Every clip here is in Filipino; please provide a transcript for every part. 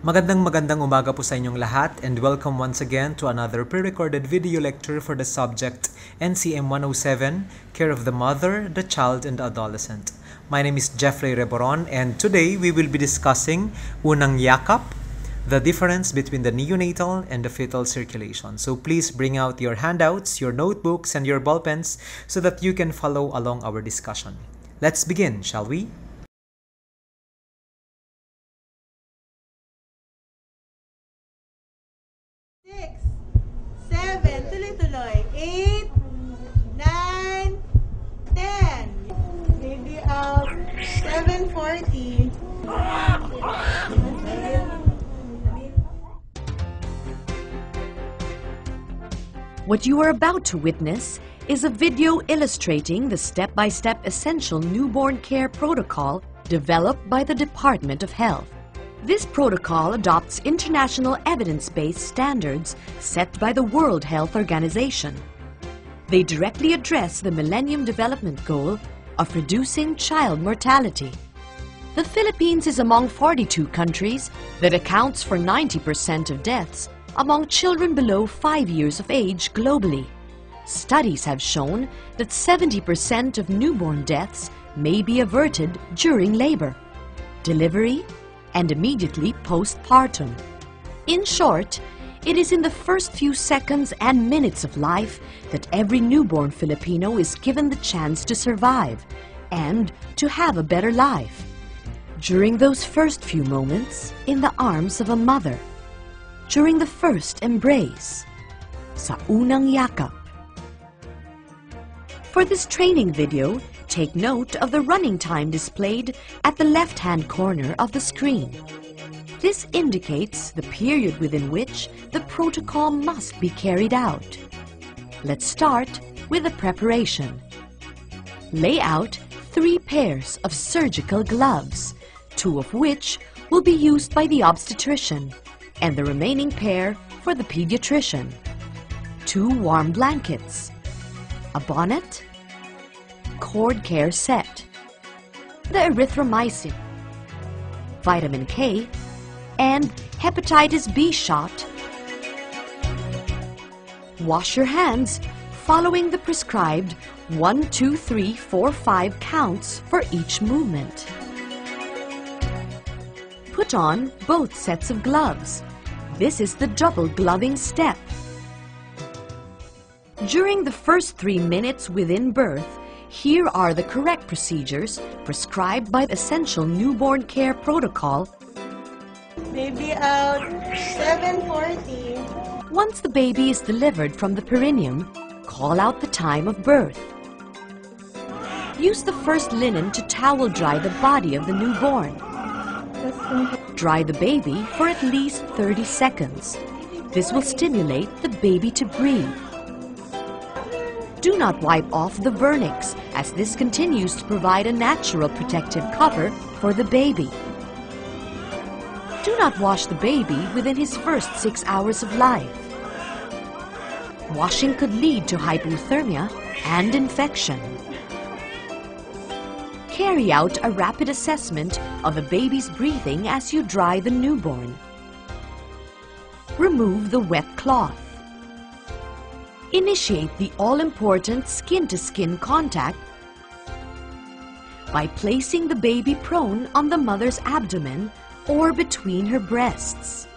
Magandang umaga po sa inyong lahat and welcome once again to another pre-recorded video lecture for the subject NCM 107, Care of the Mother, the Child, and the Adolescent. My name is Jeffrey Reboron and today we will be discussing Unang Yakap, the difference between the neonatal and the fetal circulation. So please bring out your handouts, your notebooks, and your ball pens so that you can follow along our discussion. Let's begin, shall we? Tuloy-tuloy. 8, 9, 10. Baby out. 7:40. What you are about to witness is a video illustrating the step-by-step essential newborn care protocol developed by the Department of Health. This protocol adopts international evidence-based standards set by the World Health Organization. They directly address the Millennium Development Goal of reducing child mortality. The Philippines is among 42 countries that accounts for 90% of deaths among children below 5 years of age globally. Studies have shown that 70% of newborn deaths may be averted during labor, delivery, and immediately postpartum. In short, it is in the first few seconds and minutes of life that every newborn Filipino is given the chance to survive and to have a better life. During those first few moments in the arms of a mother, during the first embrace, sa unang yakap. For this training video, take note of the running time displayed at the left-hand corner of the screen. This indicates the period within which the protocol must be carried out. Let's start with the preparation. Lay out 3 pairs of surgical gloves, 2 of which will be used by the obstetrician and the remaining pair for the pediatrician. 2 warm blankets, a bonnet, cord care set, the erythromycin, vitamin K, and hepatitis B shot. Wash your hands following the prescribed 1, 2, 3, 4, 5 counts for each movement. Put on both sets of gloves. This is the double gloving step. During the first 3 minutes within birth, here are the correct procedures prescribed by the Essential Newborn Care Protocol. Baby out. 7:40. Once the baby is delivered from the perineum, call out the time of birth. Use the first linen to towel dry the body of the newborn. Dry the baby for at least 30 seconds. This will stimulate the baby to breathe. Do not wipe off the vernix, as this continues to provide a natural protective cover for the baby. Do not wash the baby within his first 6 hours of life. Washing could lead to hypothermia and infection. Carry out a rapid assessment of the baby's breathing as you dry the newborn. Remove the wet cloth. Initiate the all-important skin-to-skin contact by placing the baby prone on the mother's abdomen or between her breasts.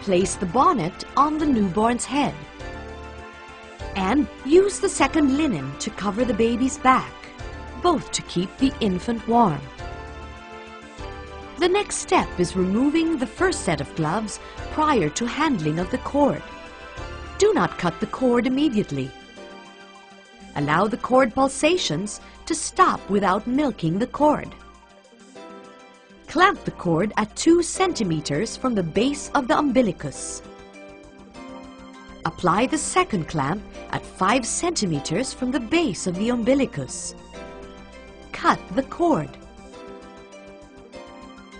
Place the bonnet on the newborn's head and use the second linen to cover the baby's back, both to keep the infant warm. The next step is removing the first set of gloves prior to handling of the cord. Do not cut the cord immediately. Allow the cord pulsations to stop without milking the cord. Clamp the cord at 2 centimeters from the base of the umbilicus. Apply the second clamp at 5 centimeters from the base of the umbilicus. Cut the cord.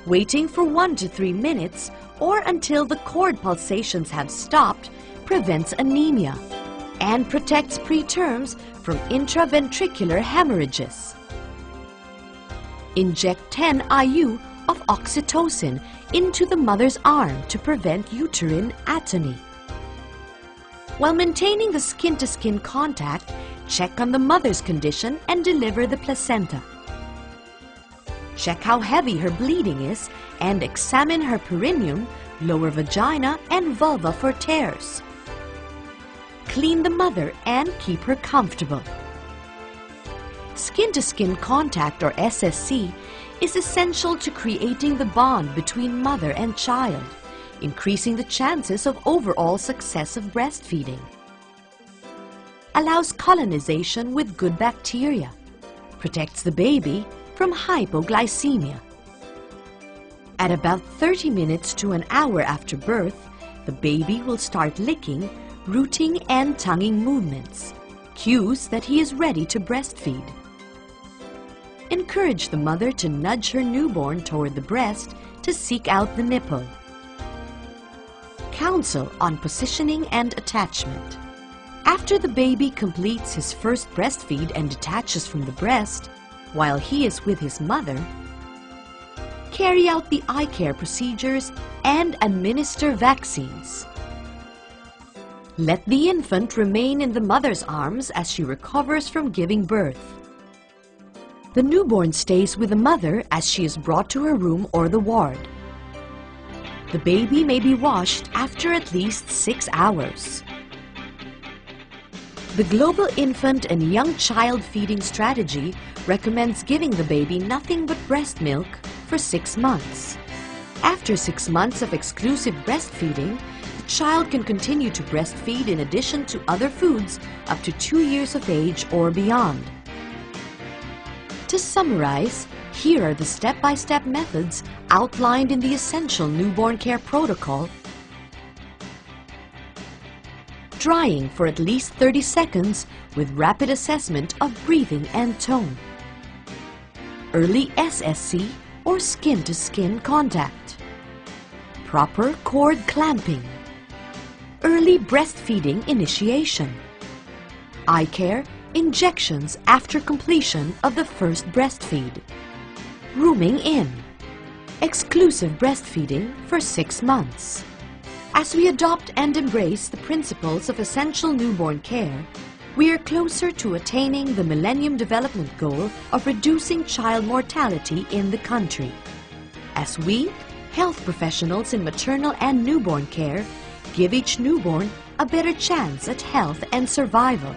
Waiting for 1 to 3 minutes or until the cord pulsations have stopped prevents anemia and protects preterms from intraventricular hemorrhages. Inject 10 IU of oxytocin into the mother's arm to prevent uterine atony. While maintaining the skin-to-skin contact, check on the mother's condition and deliver the placenta. Check how heavy her bleeding is and examine her perineum, lower vagina, and vulva for tears. Clean the mother and keep her comfortable. Skin-to-skin contact, or SSC, is essential to creating the bond between mother and child, increasing the chances of overall success of breastfeeding. Allows colonization with good bacteria, protects the baby from hypoglycemia. At about 30 minutes to an hour after birth, the baby will start licking, rooting, and tonguing movements, cues that he is ready to breastfeed. Encourage the mother to nudge her newborn toward the breast to seek out the nipple. Counsel on positioning and attachment. After the baby completes his first breastfeed and detaches from the breast, while he is with his mother, carry out the eye care procedures and administer vaccines. Let the infant remain in the mother's arms as she recovers from giving birth. The newborn stays with the mother as she is brought to her room or the ward. The baby may be washed after at least 6 hours. The Global Infant and Young Child Feeding Strategy recommends giving the baby nothing but breast milk for 6 months. After 6 months of exclusive breastfeeding, the child can continue to breastfeed in addition to other foods up to 2 years of age or beyond. To summarize, here are the step-by-step methods outlined in the Essential Newborn Care Protocol. Drying for at least 30 seconds with rapid assessment of breathing and tone. Early SSC or skin-to-skin contact. Proper cord clamping. Early breastfeeding initiation. Eye care, injections after completion of the first breastfeed. Rooming in. Exclusive breastfeeding for 6 months. As we adopt and embrace the principles of essential newborn care, we are closer to attaining the Millennium Development Goal of reducing child mortality in the country. As we, health professionals in maternal and newborn care, give each newborn a better chance at health and survival.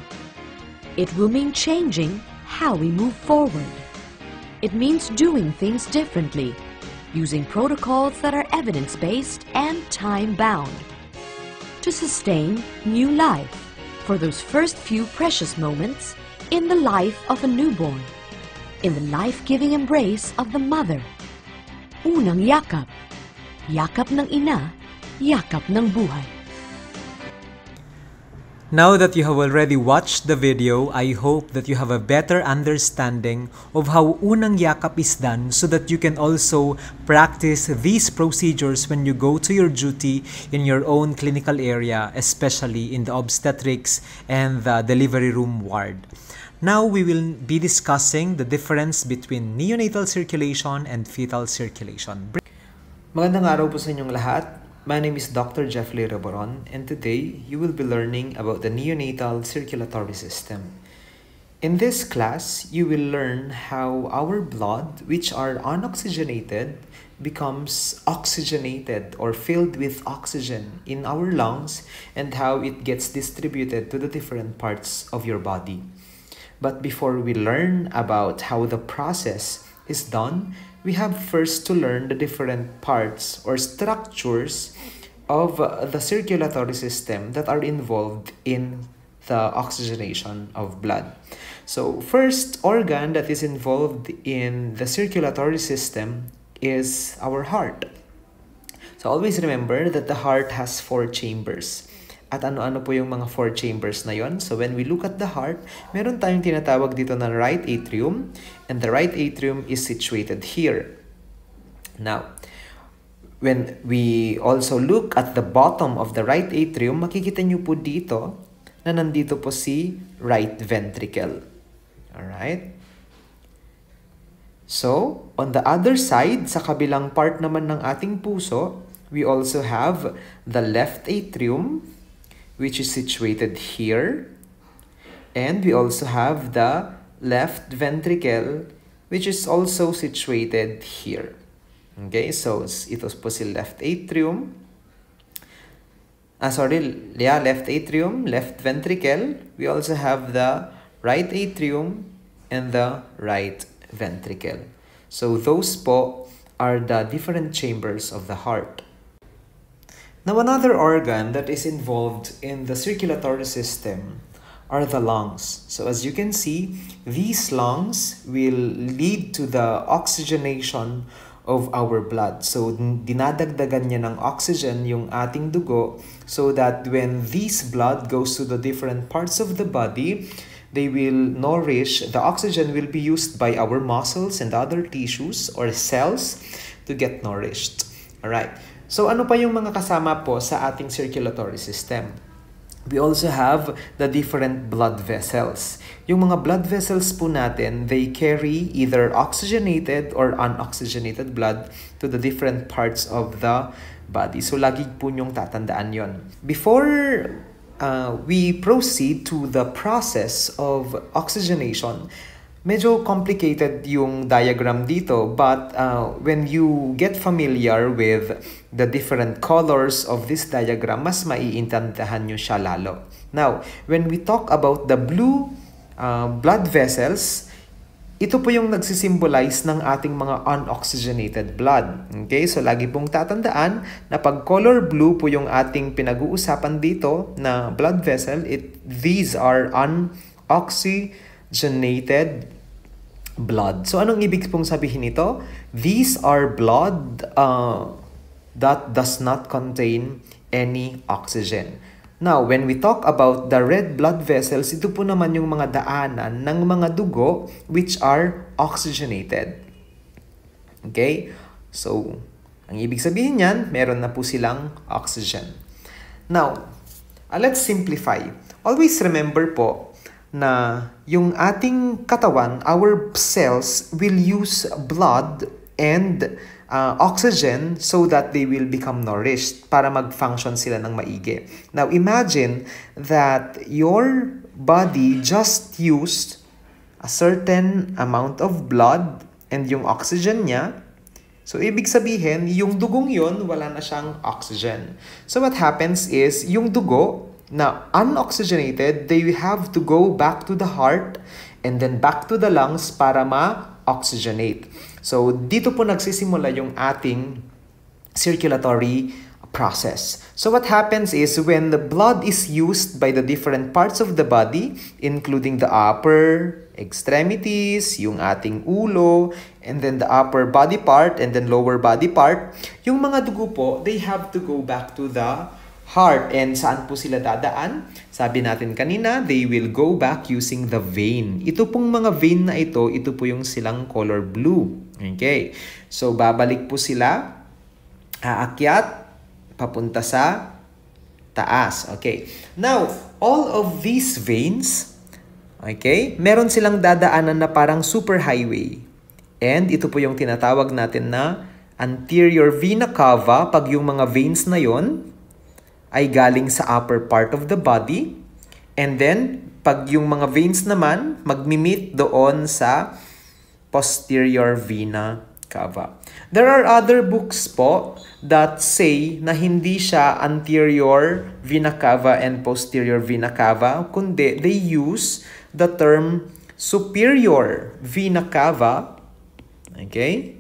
It will mean changing how we move forward. It means doing things differently, using protocols that are evidence-based and time-bound to sustain new life for those first few precious moments in the life of a newborn, in the life-giving embrace of the mother. Unang yakap, yakap ng ina, yakap ng buhay. Now that you have already watched the video, I hope that you have a better understanding of how unang yakap is done so that you can also practice these procedures when you go to your duty in your own clinical area, especially in the obstetrics and the delivery room ward. Now we will be discussing the difference between neonatal circulation and fetal circulation. Magandang araw po sa inyong lahat. My name is Dr. Jeffrey Reboron, and today you will be learning about the neonatal circulatory system. In this class, you will learn how our blood, which are unoxygenated, becomes oxygenated or filled with oxygen in our lungs and how it gets distributed to the different parts of your body. But before we learn about how the process is done, we have first to learn the different parts or structures of the circulatory system that are involved in the oxygenation of blood. So first organ that is involved in the circulatory system is our heart. So always remember that the heart has 4 chambers. At ano-ano po yung mga 4 chambers na yon? So when we look at the heart, meron tayong tinatawag dito na right atrium, and the right atrium is situated here. Now, when we also look at the bottom of the right atrium, makikita nyo po dito na nandito po si right ventricle. Alright? So, on the other side, sa kabilang part naman ng ating puso, we also have the left atrium, which is situated here. And we also have the left ventricle, which is also situated here. Okay, so ito po si left atrium. Left atrium, left ventricle. We also have the right atrium and the right ventricle. So those po are the different chambers of the heart. Now another organ that is involved in the circulatory system are the lungs. So as you can see, these lungs will lead to the oxygenation of our blood. So, dinadagdagan niya ng oxygen yung ating dugo so that when this blood goes to the different parts of the body, they will nourish, the oxygen will be used by our muscles and other tissues or cells to get nourished. Alright. So, ano pa yung mga kasama po sa ating circulatory system? We also have the different blood vessels. Yung mga blood vessels po natin, they carry either oxygenated or unoxygenated blood to the different parts of the body. So, lagi po nyong tatandaan yon. Before we proceed to the process of oxygenation, medyo complicated yung diagram dito, but when you get familiar with the different colors of this diagram, mas maiintindihan nyo siya lalo. Now, when we talk about the blue blood vessels, ito po yung nagsisimbolize ng ating mga unoxygenated blood. Okay? So, lagi pong tatandaan na pag color blue po yung ating pinag-uusapan dito na blood vessel, these are unoxygenated blood. So, anong ibig pong sabihin nito? These are blood that does not contain any oxygen. Now, when we talk about the red blood vessels, ito po naman yung mga daanan ng mga dugo which are oxygenated. Okay? So, ang ibig sabihin niyan, meron na po silang oxygen. Now, let's simplify. Always remember po na yung ating katawan, our cells will use blood and oxygen so that they will become nourished para mag-function sila ng maigi. Now, imagine that your body just used a certain amount of blood and yung oxygen niya. So, ibig sabihin, yung dugong yon wala na siyang oxygen. So, what happens is, yung dugo na unoxygenated, they have to go back to the heart and then back to the lungs para ma-oxygenate. So, dito po nagsisimula yung ating circulatory process. So, what happens is when the blood is used by the different parts of the body, including the upper extremities, yung ating ulo, and then the upper body part, and then lower body part, yung mga dugo po, they have to go back to the heart. And saan po sila dadaan? Sabi natin kanina, they will go back using the vein. Ito pong mga vein na ito po yung silang color blue. Okay. So, babalik po sila, aakyat, papunta sa taas. Okay. Now, all of these veins, okay, meron silang dadaanan na parang superhighway. And ito po yung tinatawag natin na anterior vena cava pag yung mga veins na yon ay galing sa upper part of the body. And then, pag yung mga veins naman, magmi-meet doon sa posterior vena cava. There are other books po that say na hindi siya anterior vena cava and posterior vena cava, kundi they use the term superior vena cava, okay,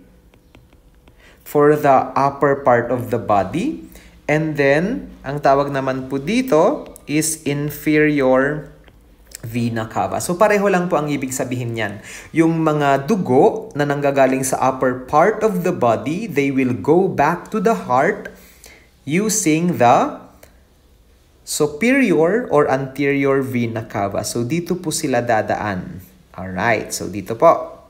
for the upper part of the body. And then, ang tawag naman po dito is inferior vena cava. So, pareho lang po ang ibig sabihin niyan. Yung mga dugo na nanggagaling sa upper part of the body, they will go back to the heart using the superior or anterior vena cava. So, dito po sila dadaan. Alright, so dito po.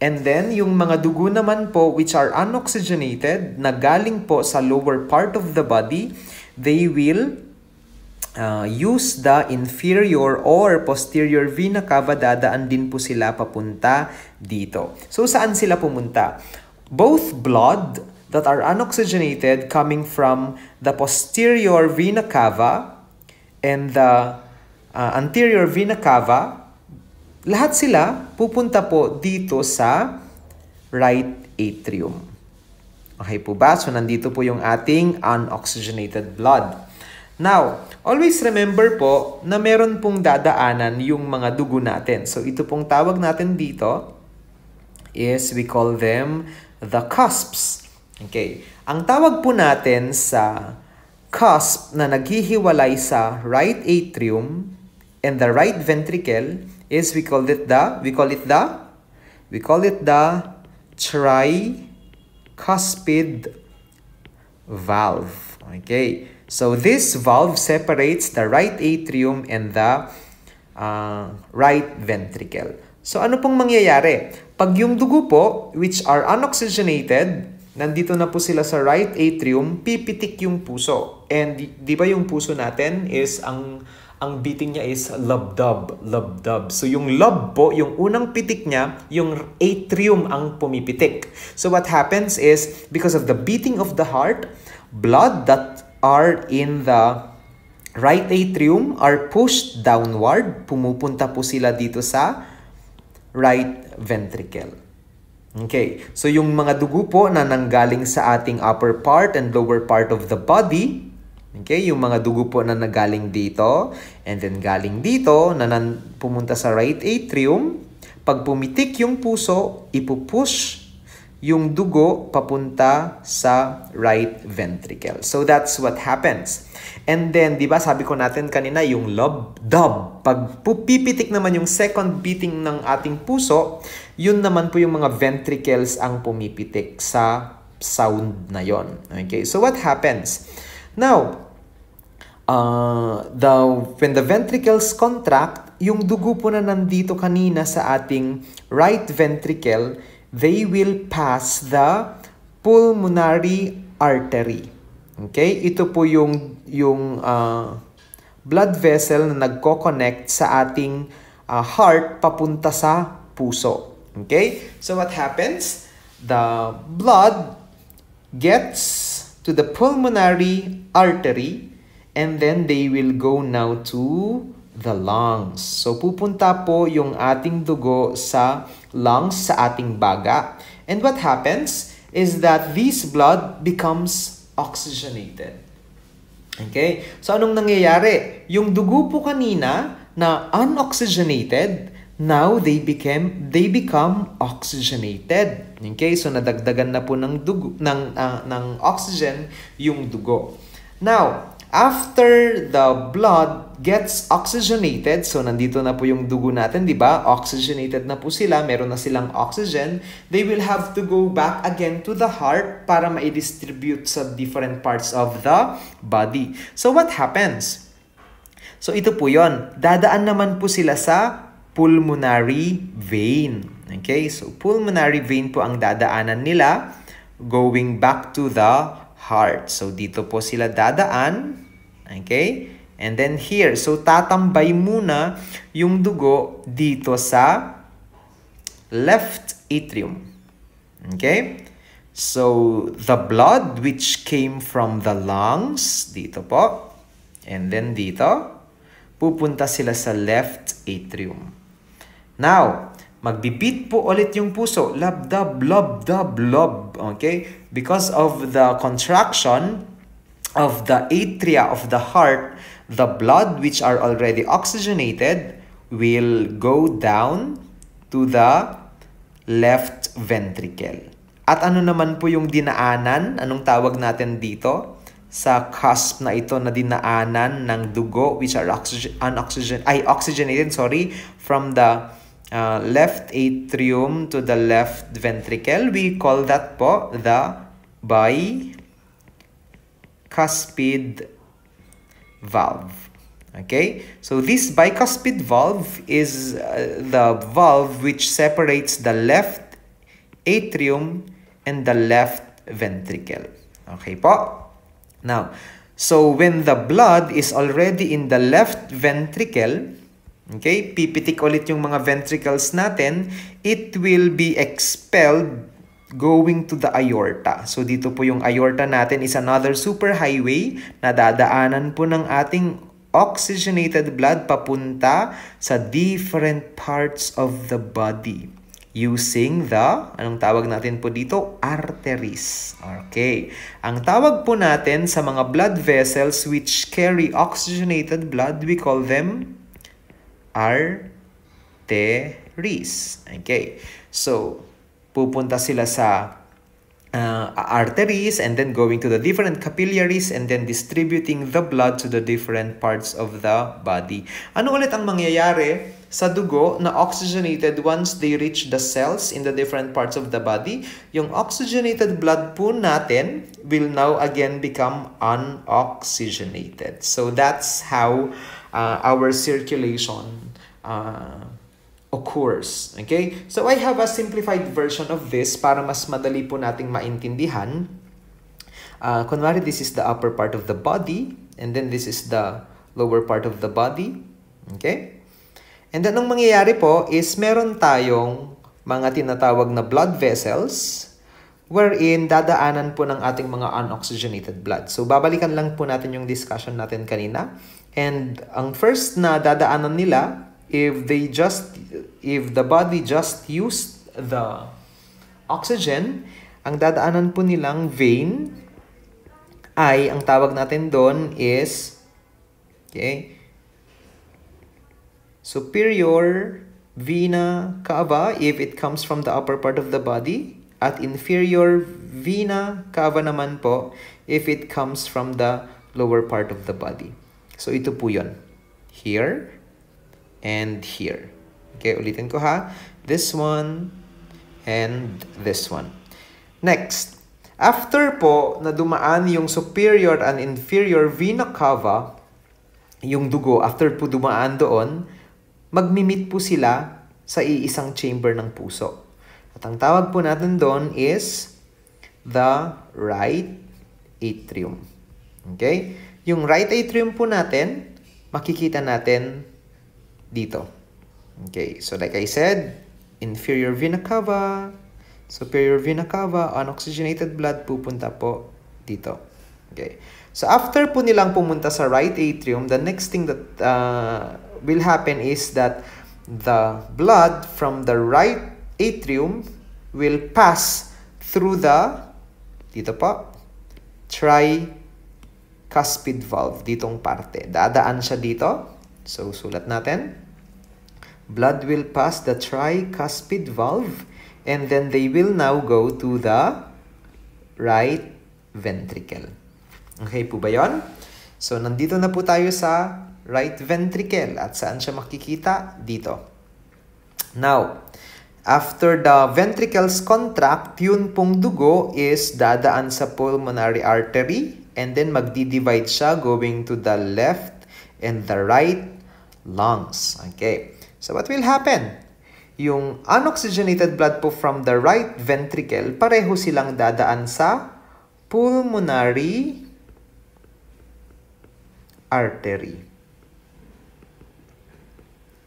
And then, yung mga dugo naman po which are unoxygenated na galing po sa lower part of the body, they will use the inferior or posterior vena cava, dadaan din po sila papunta dito. So, saan sila pumunta? Both blood that are unoxygenated coming from the posterior vena cava and the anterior vena cava, lahat sila pupunta po dito sa right atrium. Okay po ba? So, nandito po yung ating unoxygenated blood. Now, always remember po na meron pong dadaanan yung mga dugo natin. So, ito pong tawag natin dito is we call them the cusps. Okay. Ang tawag po natin sa cusp na naghihiwalay sa right atrium and the right ventricle is we call it the tricuspid valve. Okay. So, this valve separates the right atrium and the right ventricle. So, ano pong mangyayari? Pag yung dugo po, which are unoxygenated, nandito na po sila sa right atrium, pipitik yung puso. And di ba yung puso natin is, ang beating niya is lub-dub, lub-dub. So, yung lub po, yung unang pitik niya, yung atrium ang pumipitik. So, what happens is, because of the beating of the heart, blood that are in the right atrium are pushed downward. Pumupunta po sila dito sa right ventricle. Okay. So, yung mga dugo po na nanggaling sa ating upper part and lower part of the body, okay, yung mga dugo po na nagaling dito and then galing dito na pumunta sa right atrium, pag pumitik yung puso, ipupush yung dugo papunta sa right ventricle. So, that's what happens. And then, di ba, sabi ko natin kanina, yung lub-dub. Pag pipitik naman yung second beating ng ating puso, yun naman po yung mga ventricles ang pumipitik sa sound na yon. Okay, so what happens? Now, when the ventricles contract, yung dugo po na nandito kanina sa ating right ventricle, they will pass the pulmonary artery. Okay? Ito po yung blood vessel na nagko-connect sa ating heart papunta sa puso. Okay? So what happens? The blood gets to the pulmonary artery and then they will go now to the lungs. So pupunta po yung ating dugo sa lungs, sa ating baga. And what happens is that this blood becomes oxygenated. Okay? So anong nangyayari? Yung dugo po kanina na unoxygenated, now they become oxygenated. Okay? So nadagdagan na po ng dugo ng oxygen yung dugo. Now, after the blood gets oxygenated, so nandito na po yung dugo natin, di ba? Oxygenated na po sila, meron na silang oxygen. They will have to go back again to the heart para ma-distribute sa different parts of the body. So what happens? So ito po yon. Dadaan naman po sila sa pulmonary vein. Okay? So pulmonary vein po ang dadaanan nila going back to the heart. So dito po sila dadaan. Okay? And then here, so tatambay muna yung dugo dito sa left atrium. Okay? So, the blood which came from the lungs, dito po, and then dito, pupunta sila sa left atrium. Now, magbibit po ulit yung puso. Lub-dub, lub-dub, lub. Okay? Because of the contraction of the atria of the heart, the blood which are already oxygenated will go down to the left ventricle. At ano naman po yung dinaanan? Anong tawag natin dito? Sa cusp na ito na dinaanan ng dugo which are oxygenated, from the left atrium to the left ventricle. We call that po the bicuspid valve. Okay? So this bicuspid valve is the valve which separates the left atrium and the left ventricle. Okay po? Now, So when the blood is already in the left ventricle, okay, pipitik ulit yung mga ventricles natin, it will be expelled going to the aorta. So dito po yung aorta natin is another superhighway na dadaanan po ng ating oxygenated blood papunta sa different parts of the body using the, anong tawag natin po dito? Arteries. Okay. Ang tawag po natin sa mga blood vessels which carry oxygenated blood, we call them arteries. Okay. So, pupunta sila sa arteries and then going to the different capillaries and then distributing the blood to the different parts of the body. Ano ulit ang mangyayari sa dugo na oxygenated once they reach the cells in the different parts of the body? Yung oxygenated blood po natin will now again become unoxygenated. So that's how our circulation occurs. Okay? So I have a simplified version of this para mas madali po nating maintindihan. Kunwari, this is the upper part of the body and then this is the lower part of the body. Okay? And then ang mangyayari po is meron tayong mga tinatawag na blood vessels wherein dadaanan po ng ating mga unoxygenated blood. So babalikan lang po natin yung discussion natin kanina. And ang first na dadaanan nila, if the body just used the oxygen, ang dadaanan po nilang vein ay, ang tawag natin doon is, okay, superior vena cava if it comes from the upper part of the body, at inferior vena cava naman po if it comes from the lower part of the body. So ito po yun. Here and here. Okay, ulitin ko ha. This one and this one. Next, after po na dumaan yung superior and inferior vena cava, yung dugo, after po dumaan doon, magmimit po sila sa iisang chamber ng puso. At ang tawag po natin doon is the right atrium. Okay? Yung right atrium po natin, makikita natin dito. Okay, so like I said, inferior vena cava, superior vena cava, unoxygenated blood pupunta po dito. Okay, so after po nilang pumunta sa right atrium, the next thing that will happen is that the blood from the right atrium will pass through the, dito po, tricuspid valve, ditong parte. Dadaan siya dito. So, sulat natin. Blood will pass the tricuspid valve and then they will now go to the right ventricle. Okay po ba yun? So, nandito na po tayo sa right ventricle. At saan siya makikita? Dito. Now, after the ventricles contract, yun pong dugo is dadaan sa pulmonary artery and then magdi-divide siya going to the left and the right lungs. Okay. So, what will happen? Yung unoxygenated blood po from the right ventricle, pareho silang dadaan sa pulmonary artery.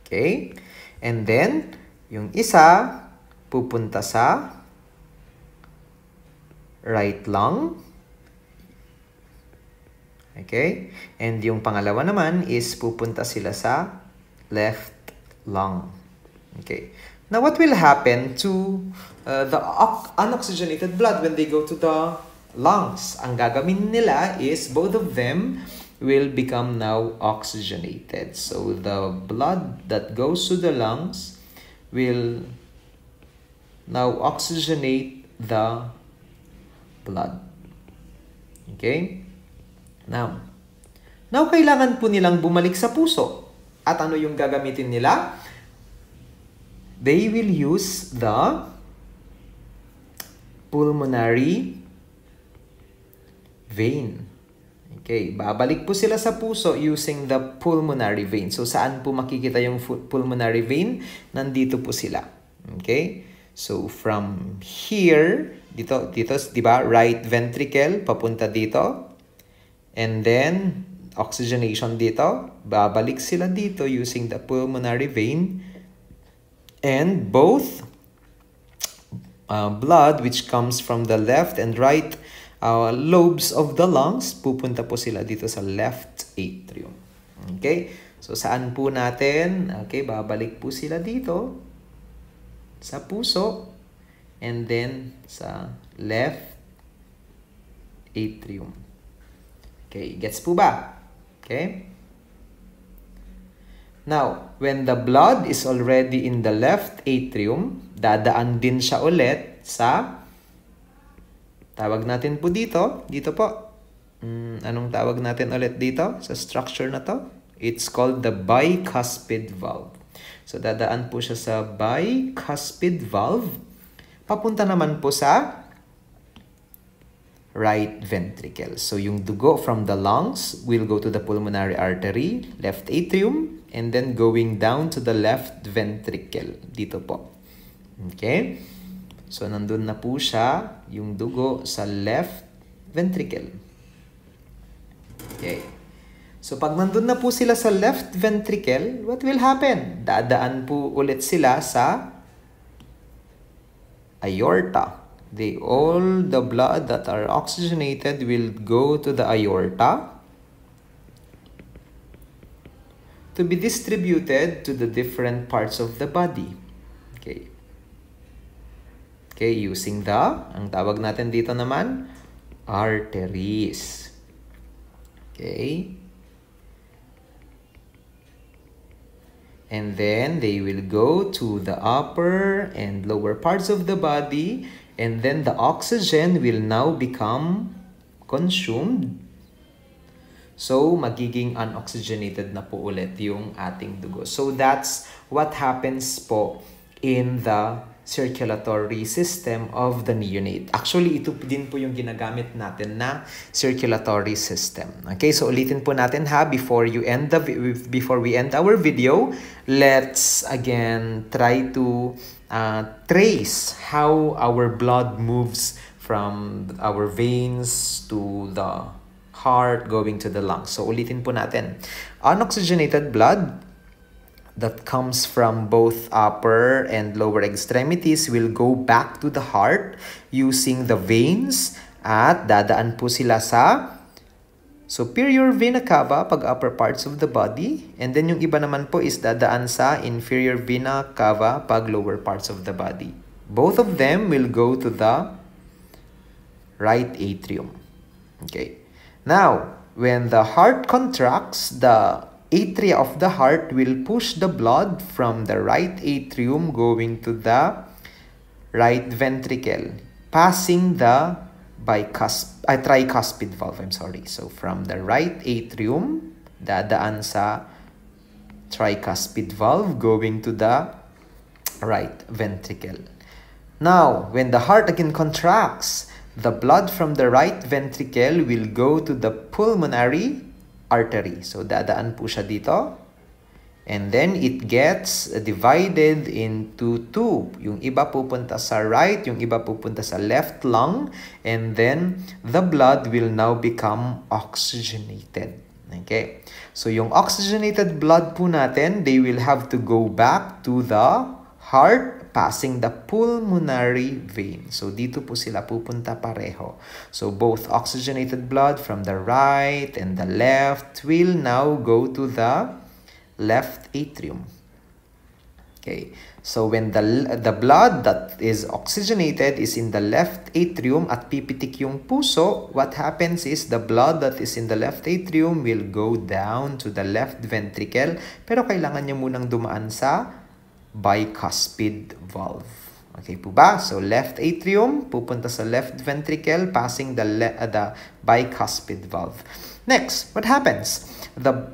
Okay? And then, yung isa, pupunta sa right lung. Okay? And yung pangalawa naman is pupunta sila sa left lung. Okay. Now, what will happen to the unoxygenated blood when they go to the lungs? Ang gagawin nila is both of them will become now oxygenated. So, the blood that goes to the lungs will now oxygenate the blood. Okay? Now, kailangan po nilang bumalik sa puso. At ano yung gagamitin nila? They will use the pulmonary vein. Okay, babalik po sila sa puso using the pulmonary vein. So, saan po makikita yung pulmonary vein? Nandito po sila. Okay? So, from here, dito, di ba? Right ventricle, papunta dito. And then, oxygenation dito. Babalik sila dito using the pulmonary vein. And both blood which comes from the left and right lobes of the lungs, pupunta po sila dito sa left atrium. Okay? So, saan po natin? Okay, babalik po sila dito sa puso and then sa left atrium. Okay, gets po ba? Okay? Now, when the blood is already in the left atrium, dadaan din siya ulit sa, tawag natin po dito po. Anong tawag natin ulit dito sa structure na to? It's called the bicuspid valve. So, dadaan po siya sa bicuspid valve. Papunta naman po sa right ventricle. So, yung dugo from the lungs will go to the pulmonary artery, left atrium, and then going down to the left ventricle. Dito po. Okay? So, nandun na po siya, yung dugo sa left ventricle. Okay. So, pag nandun na po sila sa left ventricle, what will happen? Dadaan po ulit sila sa aorta. All the blood that are oxygenated will go to the aorta to be distributed to the different parts of the body. Okay. Okay, using ang tawag natin dito naman, arteries. Okay. And then they will go to the upper and lower parts of the body, and then the oxygen will now become consumed. So, magiging unoxygenated na po ulit yung ating dugo. So, that's what happens po in the circulatory system of the neonate. Actually, ito din po yung ginagamit natin na circulatory system. Okay, so ulitin po natin ha, before we end our video, let's again try to trace how our blood moves from our veins to the heart going to the lungs. So ulitin po natin. Unoxygenated blood that comes from both upper and lower extremities will go back to the heart using the veins at dadaan po sila sa superior vena cava pag upper parts of the body, and then yung iba naman po is dadaan sa inferior vena cava pag lower parts of the body. Both of them will go to the right atrium. Okay. Now, when the heart contracts, the atria of the heart will push the blood from the right atrium going to the right ventricle, passing the tricuspid valve. So from the right atrium, dadaan sa tricuspid valve going to the right ventricle. Now, when the heart again contracts, the blood from the right ventricle will go to the pulmonary artery. So, dadaan po siya dito. And then, it gets divided into two. Yung iba pupunta sa right, yung iba pupunta sa left lung. And then, the blood will now become oxygenated. Okay? So, yung oxygenated blood po natin, they will have to go back to the heart passing the pulmonary vein. So, dito po sila pupunta pareho. So, both oxygenated blood from the right and the left will now go to the left atrium. Okay. So, when the blood that is oxygenated is in the left atrium at pipitik yung puso, what happens is the blood that is in the left atrium will go down to the left ventricle, pero kailangan niya munang dumaan sa bicuspid valve. Okay po ba? So, left atrium, pupunta sa left ventricle, passing the bicuspid valve. Next, what happens?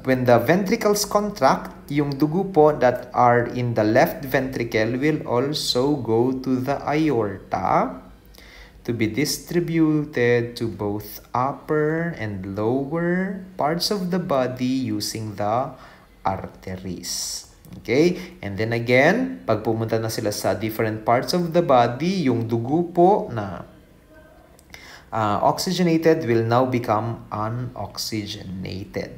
When the ventricles contract, yung dugo po that are in the left ventricle will also go to the aorta to be distributed to both upper and lower parts of the body using the arteries. Okay? And then again, pag pumunta na sila sa different parts of the body, yung dugo po na oxygenated will now become unoxygenated.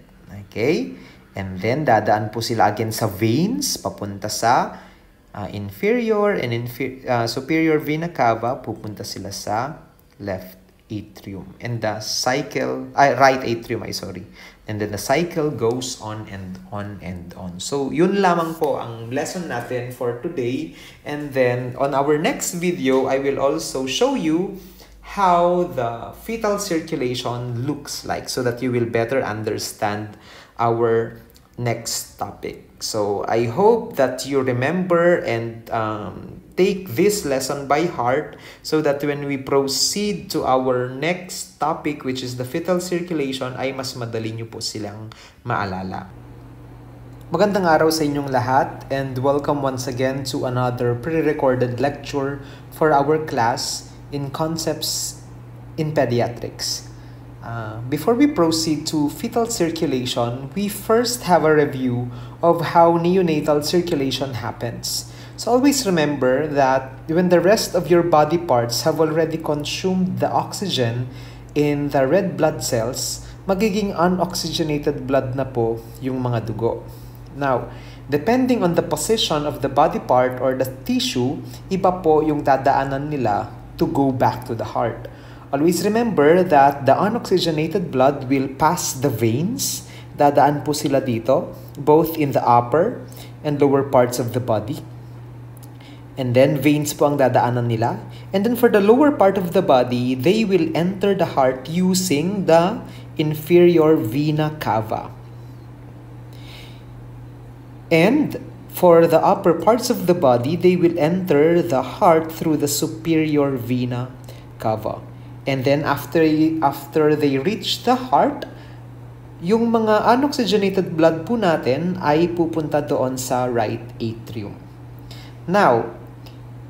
Okay? And then, dadaan po sila again sa veins, papunta sa inferior and superior vena cava, pupunta sila sa left atrium. And the cycle, right atrium, sorry. And then the cycle goes on and on and on. So, yun lamang po ang lesson natin for today. And then, on our next video, I will also show you how the fetal circulation looks like so that you will better understand our next topic. So I hope that you remember and take this lesson by heart so that when we proceed to our next topic, which is the fetal circulation, ay mas madali nyo po silang maalala. Magandang araw sa inyong lahat and welcome once again to another pre-recorded lecture for our class in Concepts in Pediatrics. Before we proceed to fetal circulation, we first have a review of how neonatal circulation happens. So always remember that when the rest of your body parts have already consumed the oxygen in the red blood cells, magiging unoxygenated blood na po yung mga dugo. Now, depending on the position of the body part or the tissue, iba po yung dadaanan nila to go back to the heart. Always remember that the unoxygenated blood will pass the veins. Dadaan po sila dito, both in the upper and lower parts of the body. And then, veins po ang dadaanan nila. And then, for the lower part of the body, they will enter the heart using the inferior vena cava. And for the upper parts of the body, they will enter the heart through the superior vena cava. And then after they reach the heart, yung mga unoxygenated blood po natin ay pupunta doon sa right atrium. Now,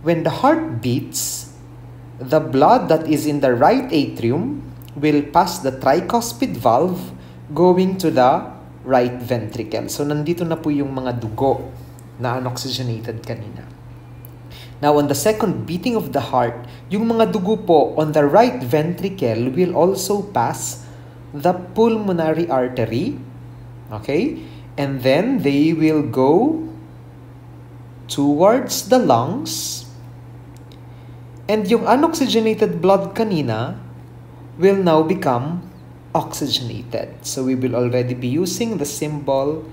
when the heart beats, the blood that is in the right atrium will pass the tricuspid valve going to the right ventricle. So, nandito na po yung mga dugo na unoxygenated kanina. Now, on the second beating of the heart, yung mga dugo po on the right ventricle will also pass the pulmonary artery. Okay? And then they will go towards the lungs. And yung unoxygenated blood kanina will now become oxygenated. So we will already be using the symbol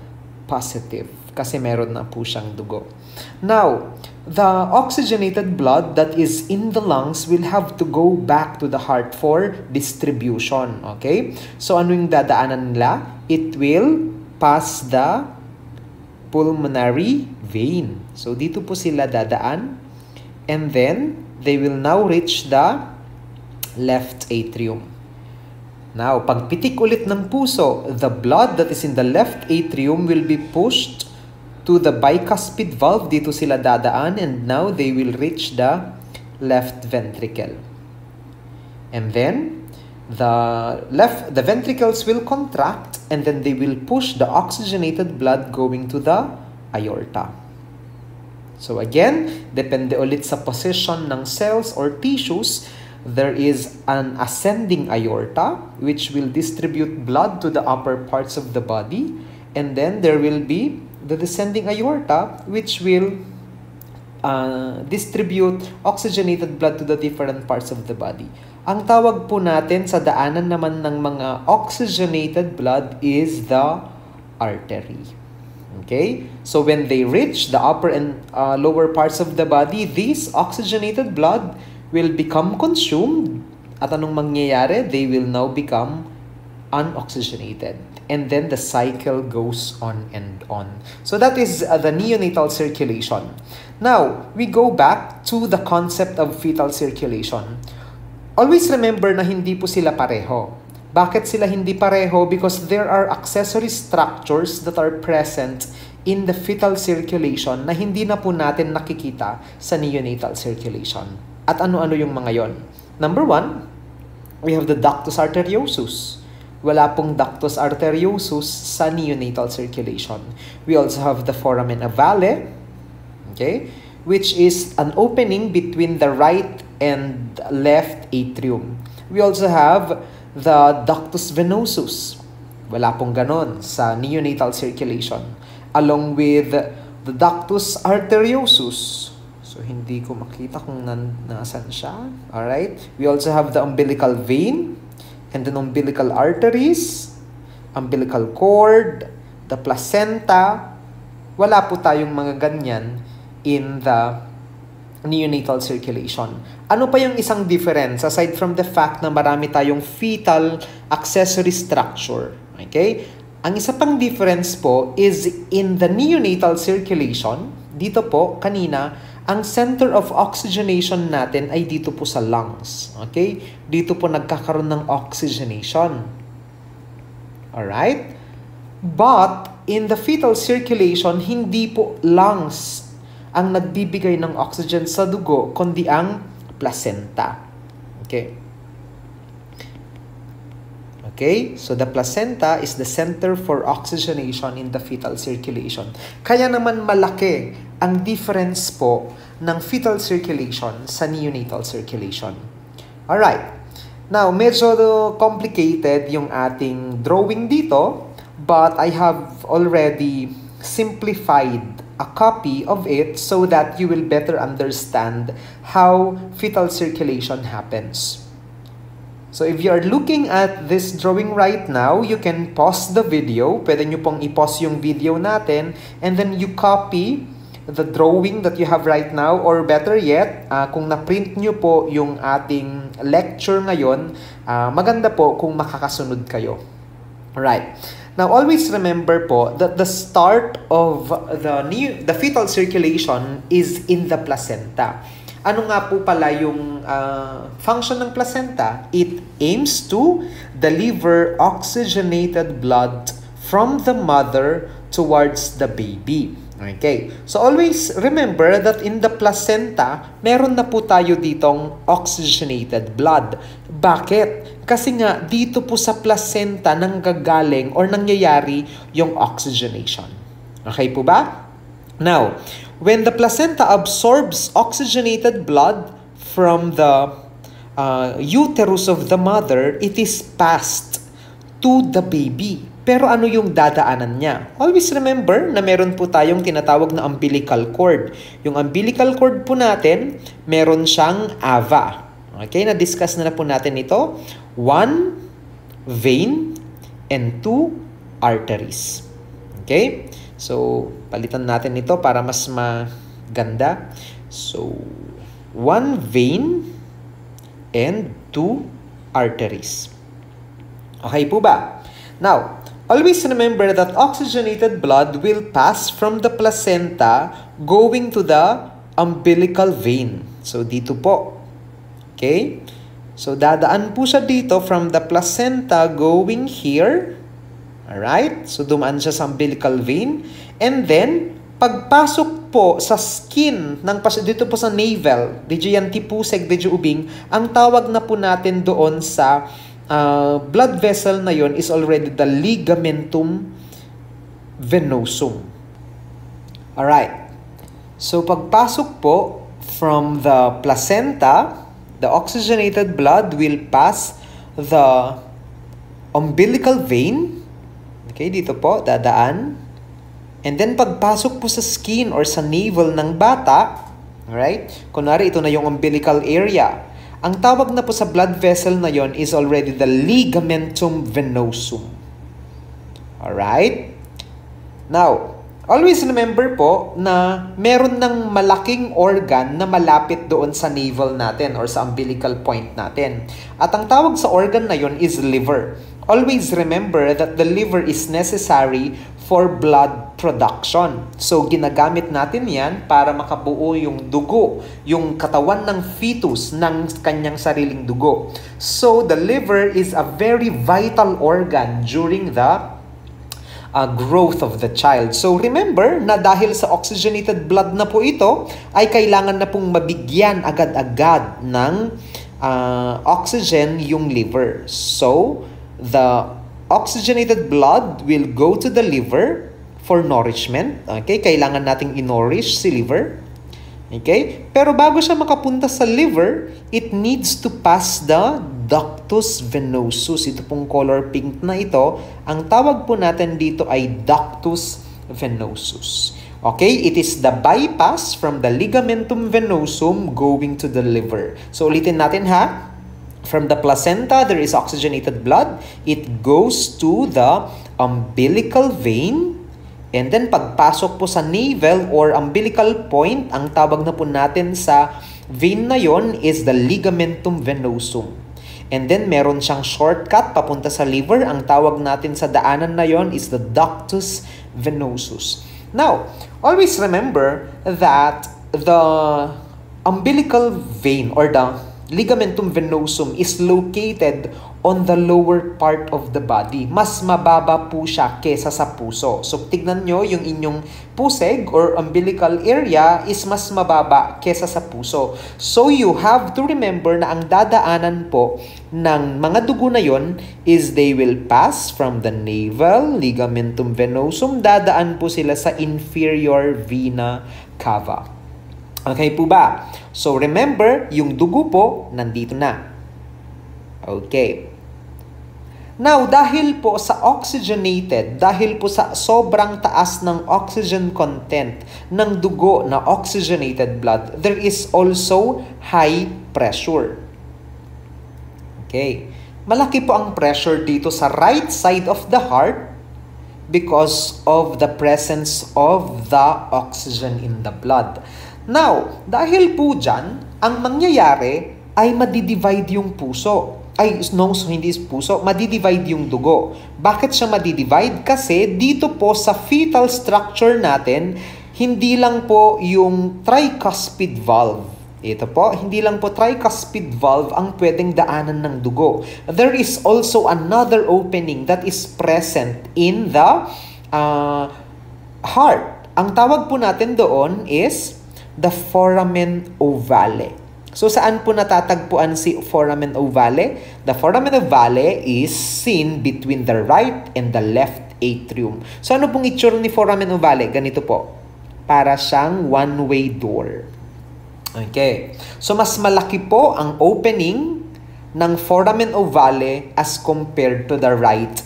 positive kasi meron na po siyang dugo. Now, the oxygenated blood that is in the lungs will have to go back to the heart for distribution. Okay? So, ano yung dadaanan nila? It will pass the pulmonary vein. So, dito po sila dadaan. And then, they will now reach the left atrium. Now, pagpitik ulit ng puso, the blood that is in the left atrium will be pushed to the bicuspid valve. Dito sila dadaan and now they will reach the left ventricle. And then the ventricles will contract and then they will push the oxygenated blood going to the aorta. So again, depende ulit sa position ng cells or tissues. There is an ascending aorta which will distribute blood to the upper parts of the body, and then there will be the descending aorta which will distribute oxygenated blood to the different parts of the body. Ang tawag po natin sa daanan naman ng mga oxygenated blood is the artery. Okay? So when they reach the upper and lower parts of the body, this oxygenated blood will become consumed. At anong mangyayari? They will now become unoxygenated. And then the cycle goes on and on. So that is the neonatal circulation. Now, we go back to the concept of fetal circulation. Always remember na hindi po sila pareho. Bakit sila hindi pareho? Because there are accessory structures that are present in the fetal circulation na hindi na po natin nakikita sa neonatal circulation. At ano-ano yung mga yon? Number one, we have the ductus arteriosus. Wala pong ductus arteriosus sa neonatal circulation. We also have the foramen ovale, okay, which is an opening between the right and left atrium. We also have the ductus venosus. Wala pong ganon sa neonatal circulation. Along with the ductus arteriosus. So, hindi ko makita kung nasan siya. Alright? We also have the umbilical vein and then umbilical arteries, umbilical cord, the placenta. Wala po tayong mga ganyan in the neonatal circulation. Ano pa yung isang difference aside from the fact na marami tayong fetal accessory structure? Okay? Ang isa pang difference po is in the neonatal circulation, dito po, kanina, ang center of oxygenation natin ay dito po sa lungs. Okay? Dito po nagkakaroon ng oxygenation. Alright? But, in the fetal circulation, hindi po lungs ang nagbibigay ng oxygen sa dugo, kundi ang placenta. Okay? Okay? So, the placenta is the center for oxygenation in the fetal circulation. Kaya naman malaki ang difference po ng fetal circulation sa neonatal circulation. Alright. Now, medyo complicated yung ating drawing dito, but I have already simplified a copy of it so that you will better understand how fetal circulation happens. So if you are looking at this drawing right now, you can pause the video. Pwede nyo pong i-pause yung video natin and then you copy the drawing that you have right now, or better yet, kung na-print nyo po yung ating lecture ngayon, maganda po kung makakasunod kayo. Alright. Now, always remember po that the start of the fetal circulation is in the placenta. Ano nga po pala yung function ng placenta? It aims to deliver oxygenated blood from the mother towards the baby. Okay. So, always remember that in the placenta, meron na po tayo ditong oxygenated blood. Bakit? Kasi nga, dito po sa placenta nanggagaling or nangyayari yung oxygenation. Okay po ba? Now, when the placenta absorbs oxygenated blood from the uterus of the mother, it is passed to the baby. Pero ano yung dadaanan niya? Always remember na meron po tayong tinatawag na umbilical cord. Yung umbilical cord po natin, meron siyang ava. Okay, na-discuss na po natin ito. 1 vein and 2 arteries. Okay? So, palitan natin ito para mas maganda. So, 1 vein and 2 arteries. Okay po ba? Now, always remember that oxygenated blood will pass from the placenta going to the umbilical vein. So, dito po. Okay? So, dadaan po siya dito from the placenta going here. Alright? So, dumaan siya sa umbilical vein. And then, pagpasok po sa skin ng dito po sa navel, dito yan tipuseg, dito ubing, ang tawag na po natin doon sa blood vessel na yon is already the ligamentum venosum. Alright. So, pagpasok po from the placenta, the oxygenated blood will pass the umbilical vein. Okay, dito po, dadaan. And then, pagpasok po sa skin or sa navel ng bata, alright, kunwari ito na yung umbilical area. Ang tawag na po sa blood vessel na yon is already the ligamentum venosum. Alright? Now, always remember po na meron ng malaking organ na malapit doon sa navel natin or sa umbilical point natin. At ang tawag sa organ na yon is liver. Always remember that the liver is necessary for blood production. So, ginagamit natin yan para makabuo yung dugo, yung katawan ng fetus ng kanyang sariling dugo. So, the liver is a very vital organ during the growth of the child. So, remember na dahil sa oxygenated blood na po ito, ay kailangan na pong mabigyan agad-agad ng oxygen yung liver. So, the oxygenated blood will go to the liver for nourishment. Okay? Kailangan nating in-nourish si liver. Okay? Pero bago siya makapunta sa liver, it needs to pass the ductus venosus. Ito pong color pink na ito, ang tawag po natin dito ay ductus venosus. Okay, it is the bypass from the ligamentum venosum going to the liver. So ulitin natin ha. From the placenta, there is oxygenated blood. It goes to the umbilical vein. And then pagpasok po sa navel or umbilical point, ang tawag na po natin sa vein na yon is the ligamentum venosum. And then meron siyang shortcut papunta sa liver. Ang tawag natin sa daanan na yon is the ductus venosus. Now, always remember that the umbilical vein or the ligamentum venosum is located on the lower part of the body. Mas mababa po siya kesa sa puso. So, tignan nyo yung inyong puseg or umbilical area is mas mababa kesa sa puso. So, you have to remember na ang dadaanan po ng mga dugo na yon is they will pass from the navel, ligamentum venosum, dadaan po sila sa inferior vena cava. Okay po ba? So, remember, yung dugo po, nandito na. Okay. Now, dahil po sa oxygenated, dahil po sa sobrang taas ng oxygen content ng dugo na oxygenated blood, there is also high pressure. Okay. Malaki po ang pressure dito sa right side of the heart because of the presence of the oxygen in the blood. Now, dahil po dyan, ang mangyayari ay madidivide yung puso. Hindi puso, madidivide yung dugo. Bakit siya madidivide? Kasi dito po sa fetal structure natin, hindi lang po yung tricuspid valve. Ito po, hindi lang po tricuspid valve ang pwedeng daanan ng dugo. There is also another opening that is present in the heart. Ang tawag po natin doon is the foramen ovale. So, saan po natatagpuan si foramen ovale? The foramen ovale is seen between the right and the left atrium. So, ano pong itsura ni foramen ovale? Ganito po. Para siyang one-way door. Okay. So, mas malaki po ang opening ng foramen ovale as compared to the right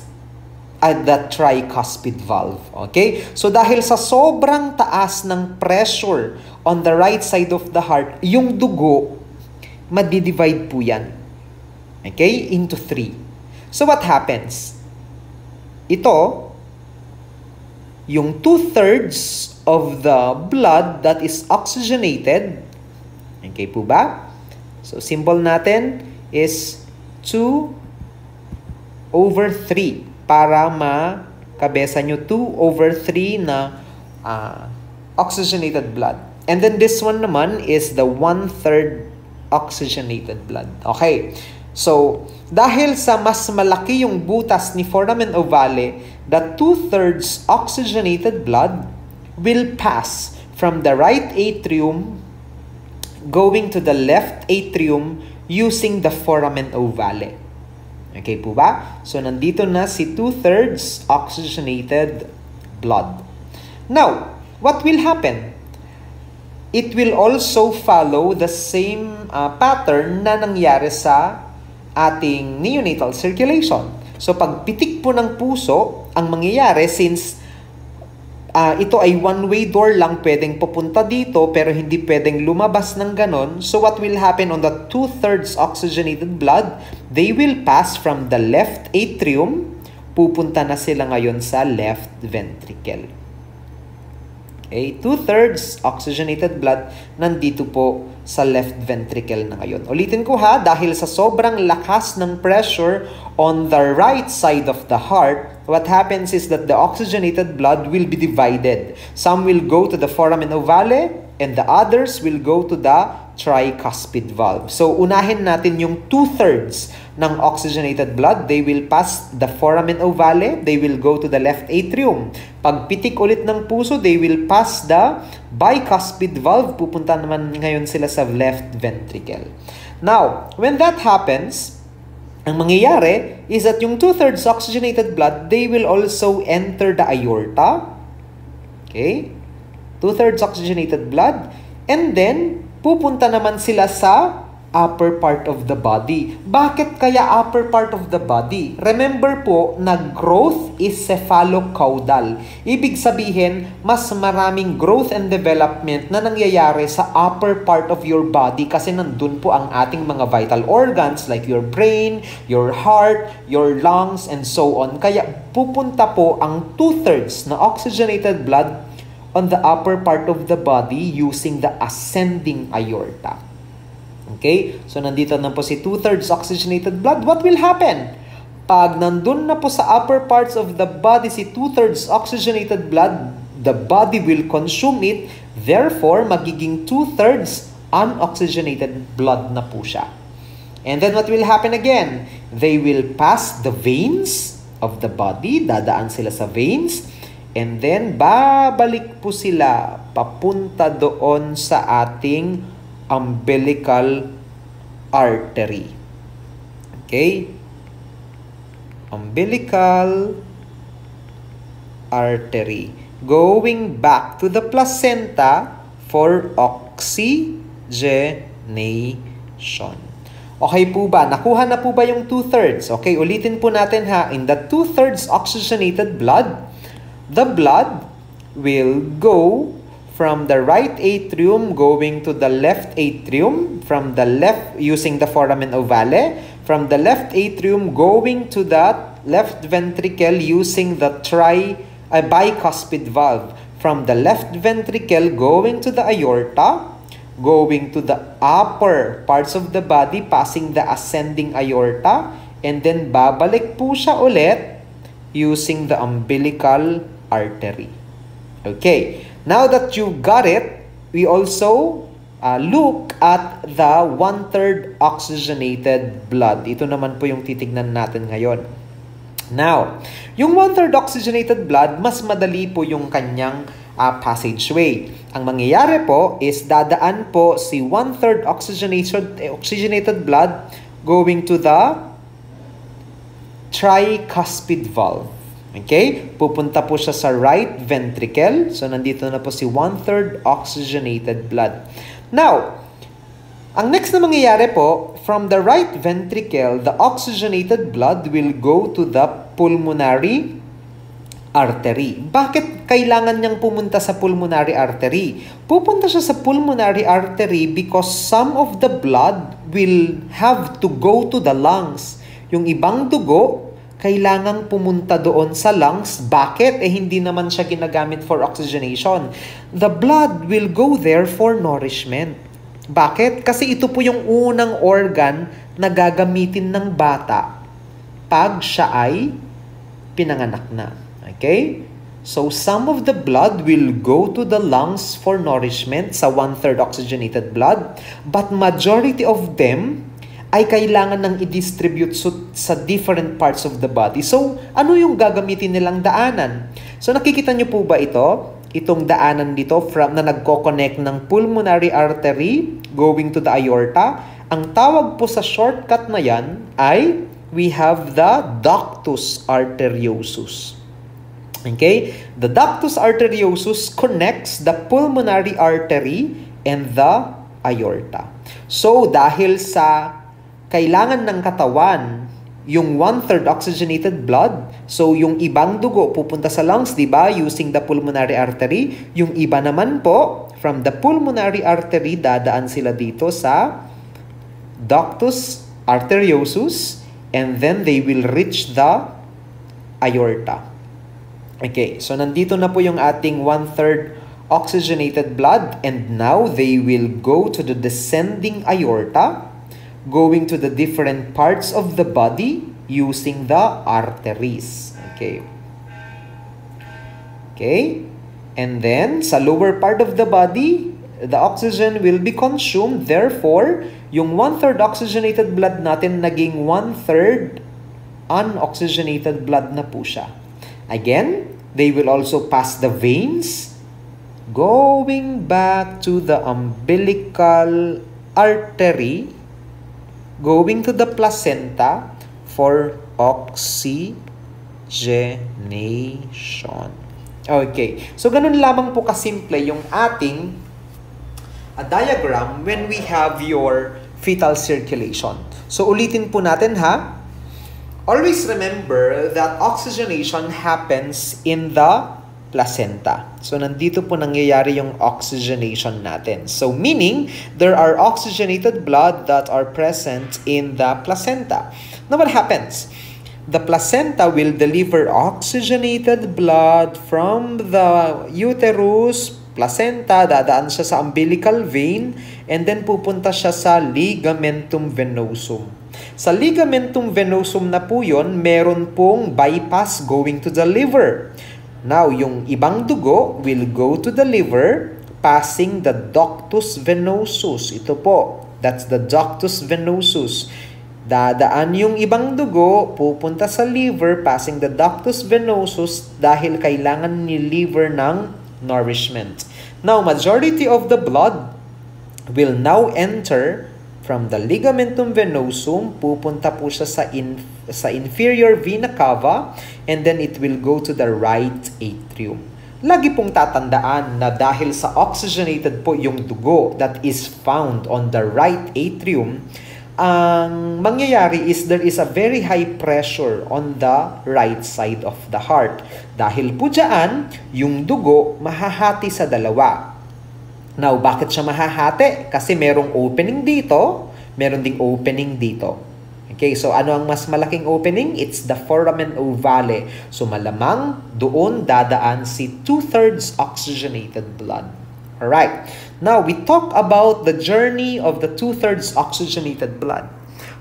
at the tricuspid valve. Okay? So, dahil sa sobrang taas ng pressure on the right side of the heart, yung dugo, madidivide po yan. Okay? Into 3. So, what happens? Ito, yung 2/3 of the blood that is oxygenated, okay po ba? So, symbol natin is 2/3. Para makabesa nyo 2/3 na oxygenated blood. And then this one naman is the 1/3 oxygenated blood. Okay. So, dahil sa mas malaki yung butas ni foramen ovale, the 2/3 oxygenated blood will pass from the right atrium going to the left atrium using the foramen ovale. Okay po ba? So, nandito na si 2/3 oxygenated blood. Now, what will happen? It will also follow the same pattern na nangyari sa ating neonatal circulation. So, pagpitik po ng puso, ang mangyayari since ito ay one-way door lang, pwedeng pupunta dito pero hindi pwedeng lumabas ng ganon. So what will happen on the 2/3 oxygenated blood? They will pass from the left atrium, pupunta na sila ngayon sa left ventricle. Okay, 2/3 oxygenated blood nandito po sa left ventricle na ngayon. Ulitin ko ha, dahil sa sobrang lakas ng pressure on the right side of the heart, what happens is that the oxygenated blood will be divided. Some will go to the foramen ovale and the others will go to the tricuspid valve. So, unahin natin yung 2/3 ng oxygenated blood. They will pass the foramen ovale. They will go to the left atrium. Pagpitik ulit ng puso, they will pass the bicuspid valve. Pupunta naman ngayon sila sa left ventricle. Now, when that happens, ang mangyayari is that yung 2/3 oxygenated blood, they will also enter the aorta. Okay? 2/3 oxygenated blood. And then, pupunta naman sila sa upper part of the body. Bakit kaya upper part of the body? Remember po na growth is cephalocaudal. Ibig sabihin, mas maraming growth and development na nangyayari sa upper part of your body kasi nandun po ang ating mga vital organs like your brain, your heart, your lungs, and so on. Kaya pupunta po ang 2/3 na oxygenated blood on the upper part of the body using the ascending aorta. Okay? So, nandito na po si 2/3 oxygenated blood. What will happen? Pag nandun na po sa upper parts of the body si 2/3 oxygenated blood, the body will consume it. Therefore, magiging 2/3 unoxygenated blood na po siya. And then what will happen again? They will pass the veins of the body. Dadaan sila sa veins. And then, babalik po sila papunta doon sa ating umbilical artery. Okay? Umbilical artery. Going back to the placenta for oxygenation. Okay po ba? Nakuha na po ba yung 2/3? Okay, ulitin po natin ha. In the 2/3 oxygenated blood, the blood will go from the right atrium going to the left atrium, from the left using the foramen ovale, from the left atrium going to the left ventricle using the bicuspid valve, from the left ventricle going to the aorta, going to the upper parts of the body, passing the ascending aorta, and then babalik po siya ulit using the umbilical artery. Okay. Now that you got it, we also look at the 1/3 oxygenated blood. Ito naman po yung titignan natin ngayon. Now, yung 1/3 oxygenated blood, mas madali po yung kanyang passageway. Ang mangyayari po is dadaan po si 1/3 oxygenated blood going to the tricuspid valve. Okay? Pupunta po siya sa right ventricle. So, nandito na po si 1/3 oxygenated blood. Now, ang next na mangyayari po, from the right ventricle, the oxygenated blood will go to the pulmonary artery. Bakit kailangan niyang pumunta sa pulmonary artery? Pupunta siya sa pulmonary artery because some of the blood will have to go to the lungs. Yung ibang dugo, kailangang pumunta doon sa lungs. Bakit? Hindi naman siya ginagamit for oxygenation. The blood will go there for nourishment. Bakit? Kasi ito po yung unang organ na gagamitin ng bata pag siya ay pinanganak na. Okay? So, some of the blood will go to the lungs for nourishment sa 1/3 oxygenated blood, but majority of them ay kailangan nang i-distribute sa different parts of the body. So, ano yung gagamitin nilang daanan? So, nakikita nyo po ba ito? Itong daanan dito na nagko-connect ng pulmonary artery going to the aorta. Ang tawag po sa shortcut na yan ay we have the ductus arteriosus. Okay? The ductus arteriosus connects the pulmonary artery and the aorta. So, dahil sa kailangan ng katawan yung 1/3 oxygenated blood. So, yung ibang dugo pupunta sa lungs, di ba? Using the pulmonary artery. Yung iba naman po, from the pulmonary artery, dadaan sila dito sa ductus arteriosus and then they will reach the aorta. Okay, so nandito na po yung ating 1/3 oxygenated blood and now they will go to the descending aorta, going to the different parts of the body using the arteries. Okay. Okay. And then, sa lower part of the body, the oxygen will be consumed. Therefore, yung 1/3 oxygenated blood natin naging 1/3 unoxygenated blood na po siya. Again, they will also pass the veins going back to the umbilical artery, going to the placenta for oxygenation. Okay. So, ganun lamang po kasimple yung ating diagram when we have your fetal circulation. So ulitin po natin ha. Always remember that oxygenation happens in the placenta. So nandito po nangyayari yung oxygenation natin. So meaning, there are oxygenated blood that are present in the placenta. Now what happens? The placenta will deliver oxygenated blood from the uterus, placenta, dadaan siya sa umbilical vein, and then pupunta siya sa ligamentum venosum. Sa ligamentum venosum na po yun, meron pong bypass going to the liver. Now, yung ibang dugo will go to the liver, passing the ductus venosus. Ito po, that's the ductus venosus. Dadaan yung ibang dugo, pupunta sa liver, passing the ductus venosus dahil kailangan ni liver ng nourishment. Now, majority of the blood will now enter from the ligamentum venosum, pupunta po siya sa inferior vena cava, and then it will go to the right atrium. Lagi pong tatandaan na dahil sa oxygenated po yung dugo that is found on the right atrium, ang mangyayari is there is a very high pressure on the right side of the heart. Dahil po dyan, yung dugo mahahati sa dalawa. Now, bakit siya mahahati? Kasi merong opening dito, meron ding opening dito. Okay, so ano ang mas malaking opening? It's the foramen ovale. So malamang doon dadaan si 2/3 oxygenated blood. Alright, now we talk about the journey of the 2/3 oxygenated blood.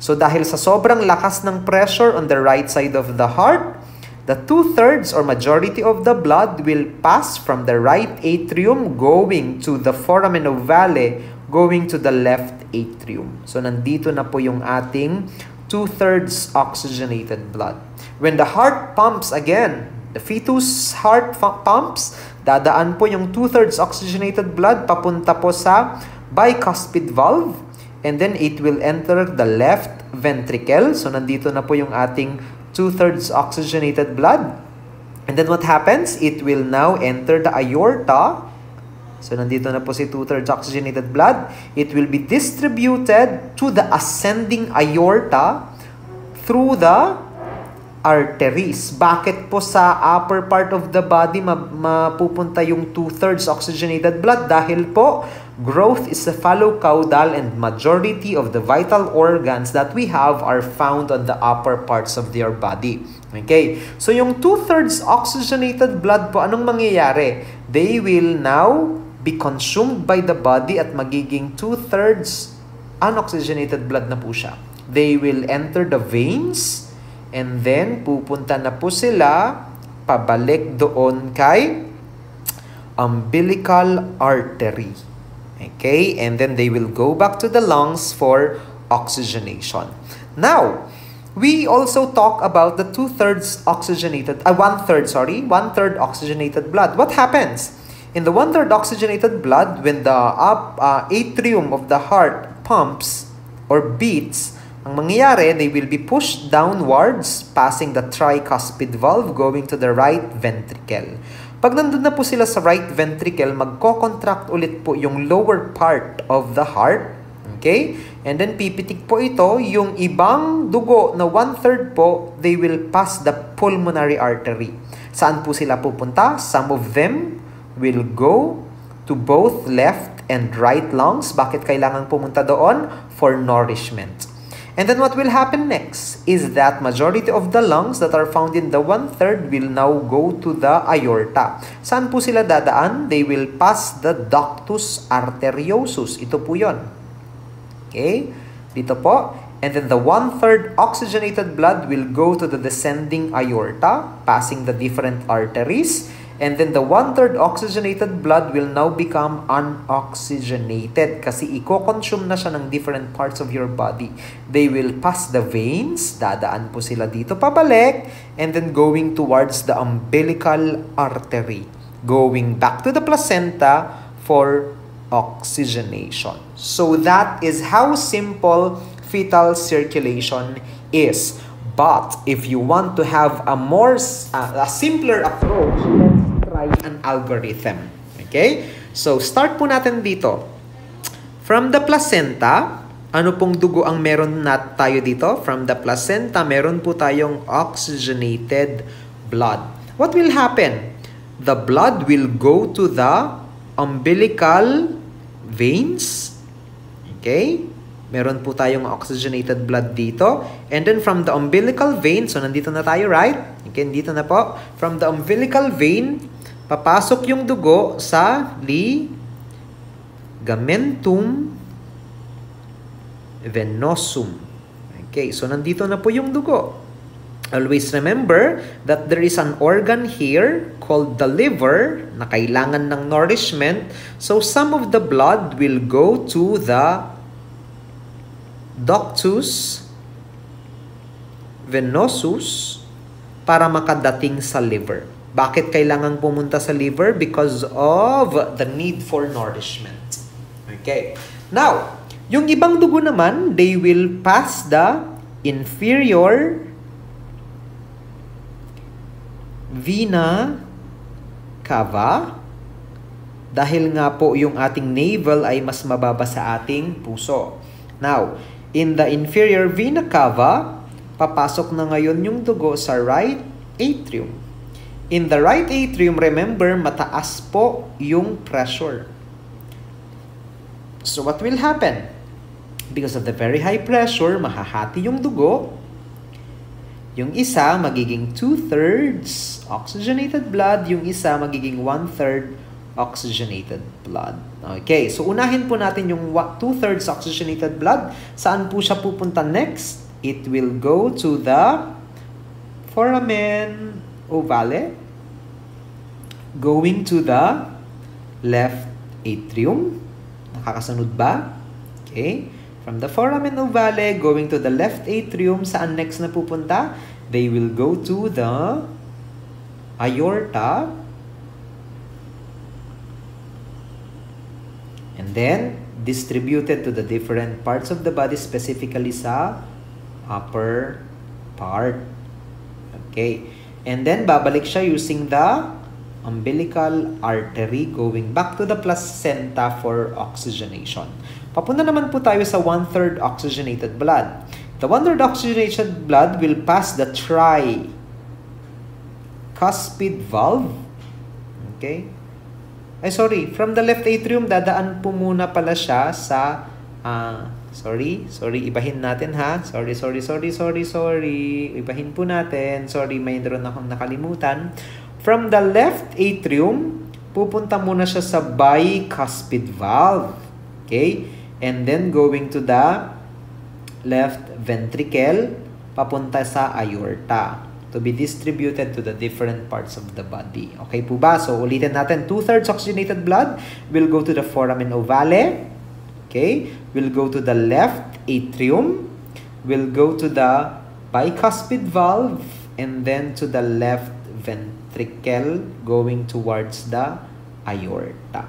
So dahil sa sobrang lakas ng pressure on the right side of the heart, the 2/3 or majority of the blood will pass from the right atrium going to the foramen ovale, going to the left atrium. So nandito na po yung ating 2/3 oxygenated blood. When the heart pumps again, the fetus heart pumps, dadaan po yung 2/3 oxygenated blood papunta po sa bicuspid valve, and then it will enter the left ventricle. So nandito na po yung ating 2/3 oxygenated blood. And then what happens? It will now enter the aorta. So nandito na po si 2/3 oxygenated blood. It will be distributed to the ascending aorta through the arteries. Bakit po sa upper part of the body mapupunta yung 2/3 oxygenated blood? Dahil po, growth is cephalocaudal and majority of the vital organs that we have are found on the upper parts of their body. Okay? So yung 2/3 oxygenated blood po, anong mangyayari? They will now be consumed by the body at magiging 2/3 unoxygenated blood na po siya. They will enter the veins, and then pupunta na po sila pabalik doon kay umbilical artery. Okay? And then they will go back to the lungs for oxygenation. Now, we also talk about the 1/3 oxygenated blood. What happens? In the 1/3 oxygenated blood, when the atrium of the heart pumps or beats, ang mangyayari, they will be pushed downwards, passing the tricuspid valve, going to the right ventricle. Pag nandun na po sila sa right ventricle, magko-contract ulit po yung lower part of the heart. Okay? And then pipitik po ito, yung ibang dugo na 1/3 po, they will pass the pulmonary artery. Saan po sila pupunta? Some of them will go to both left and right lungs. Bakit kailangan pumunta doon? For nourishment. And then what will happen next is that majority of the lungs that are found in the 1/3 will now go to the aorta. Saan po sila dadaan? They will pass the ductus arteriosus. Ito po yun. Okay? Dito po. And then the 1/3 oxygenated blood will go to the descending aorta, passing the different arteries. And then the 1/3 oxygenated blood will now become unoxygenated kasi i-consume na siya ng different parts of your body. They will pass the veins, dadaan po sila dito pabalik, and then going towards the umbilical artery, going back to the placenta for oxygenation. So that is how simple fetal circulation is. But if you want to have a simpler approach, let's try an algorithm. Okay? So, start po natin dito. From the placenta, Ano pong dugo ang meron tayo dito? From the placenta, meron po tayong oxygenated blood. What will happen? The blood will go to the umbilical veins. Okay? Meron po tayong oxygenated blood dito. And then from the umbilical vein, so nandito na tayo, right? Okay, dito na po. From the umbilical vein, papasok yung dugo sa ligamentum venosum. Okay, so nandito na po yung dugo. Always remember that there is an organ here called the liver na kailangan ng nourishment. So some of the blood will go to the ductus venosus para makadating sa liver. Bakit kailangan pumunta sa liver? Because of the need for nourishment. Okay. Now, yung ibang dugo naman, they will pass the inferior vena cava dahil nga po yung ating navel ay mas mababa sa ating puso. Now, in the inferior vena cava, papasok na ngayon yung dugo sa right atrium. In the right atrium, remember, mataas po yung pressure. So what will happen? Because of the very high pressure, mahahati yung dugo. Yung isa, magiging 2/3 oxygenated blood. Yung isa, magiging 1/3 oxygenated blood. Okay, so unahin po natin yung 2/3 oxygenated blood. Saan po siya pupunta next? It will go to the foramen ovale, going to the left atrium. Nakakasunod ba? Okay. From the foramen ovale, going to the left atrium, saan next na pupunta? They will go to the aorta. And then, distributed to the different parts of the body, specifically sa upper part. Okay. And then, babalik siya using the umbilical artery going back to the placenta for oxygenation. Papunta naman po tayo sa 1/3 oxygenated blood. The 1/3 oxygenated blood will pass the tricuspid valve. Okay? Ay, sorry. From the left atrium, dadaan po muna pala siya sa... Sorry. Ibahin natin, ha? Sorry. Ibahin po natin. Sorry, mayroon akong nakalimutan. From the left atrium, pupunta muna siya sa bicuspid valve. Okay? And then going to the left ventricle, papunta sa aorta to be distributed to the different parts of the body. Okay po ba? So, ulitin natin. 2/3 oxygenated blood will go to the foramen ovale. Okay? Will go to the left atrium. Will go to the bicuspid valve. And then to the left ventricle going towards the aorta.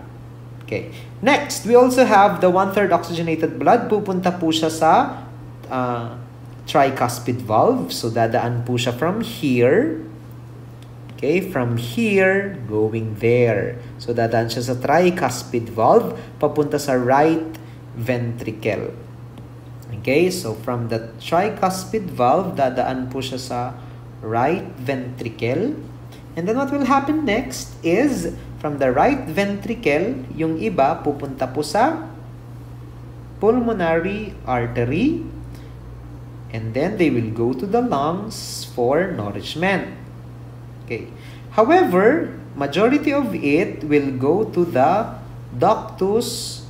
Okay. Next, we also have the 1/3 oxygenated blood. Pupunta po siya sa tricuspid valve. So, dadaan po siya from here. Okay, from here, going there. So, dadaan siya sa tricuspid valve, papunta sa right ventricle. Okay, so from the tricuspid valve, dadaan po siya sa right ventricle. And then what will happen next is, from the right ventricle, yung iba pupunta po sa pulmonary artery. And then they will go to the lungs for nourishment. Okay. However, majority of it will go to the ductus